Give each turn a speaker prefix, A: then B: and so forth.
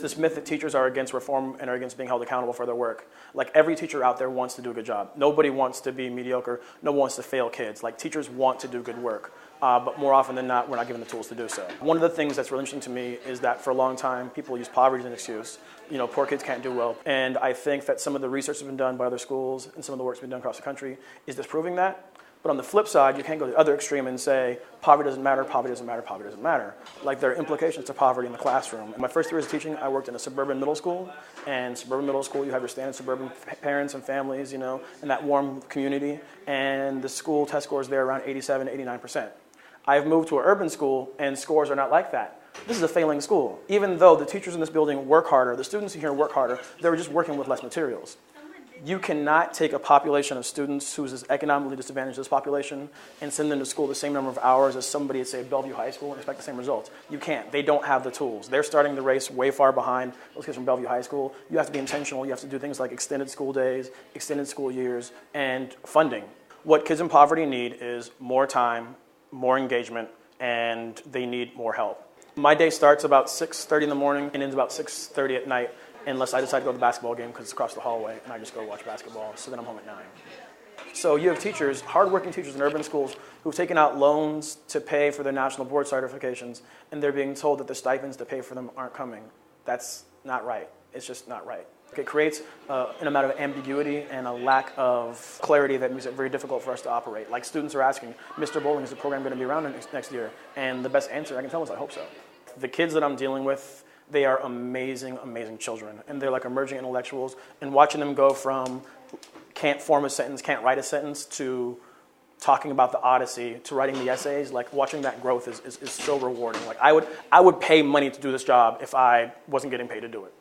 A: this myth that teachers are against reform and are against being held accountable for their work. Like, every teacher out there wants to do a good job. Nobody wants to be mediocre. No one wants to fail kids. Like, teachers want to do good work. But more often than not, we're not given the tools to do so. One of the things that's really interesting to me is that for a long time, people use poverty as an excuse. You know, poor kids can't do well. And I think that some of the research that's been done by other schools and some of the work that's been done across the country is disproving that. But on the flip side, you can't go to the other extreme and say, poverty doesn't matter, poverty doesn't matter, poverty doesn't matter. Like, there are implications to poverty in the classroom. In my first 3 years of teaching, I worked in a suburban middle school. And suburban middle school, you have your standard suburban parents and families, you know, and that warm community. And the school test scores there around 87, 89%. I've moved to an urban school, and scores are not like that. This is a failing school. Even though the teachers in this building work harder, the students in here work harder, they're just working with less materials. You cannot take a population of students who's as economically disadvantaged as this population and send them to school the same number of hours as somebody at, say, Bellevue High School and expect the same results. You can't. They don't have the tools. They're starting the race way far behind those kids from Bellevue High School. You have to be intentional. You have to do things like extended school days, extended school years, and funding. What kids in poverty need is more time, more engagement, and they need more help. My day starts about 6:30 in the morning and ends about 6:30 at night, unless I decide to go to the basketball game because it's across the hallway, and I just go watch basketball, so then I'm home at 9. So you have teachers, hardworking teachers in urban schools, who've taken out loans to pay for their national board certifications, and they're being told that the stipends to pay for them aren't coming. That's not right. It's just not right. It creates an amount of ambiguity and a lack of clarity that makes it very difficult for us to operate. Like, students are asking, Mr. Bowling, is the program going to be around next year? And the best answer I can tell them is, I hope so. The kids that I'm dealing with, they are amazing, amazing children. And they're like emerging intellectuals. And watching them go from can't form a sentence, can't write a sentence, to talking about the Odyssey, to writing the essays, like, watching that growth is so rewarding. Like, I would pay money to do this job if I wasn't getting paid to do it.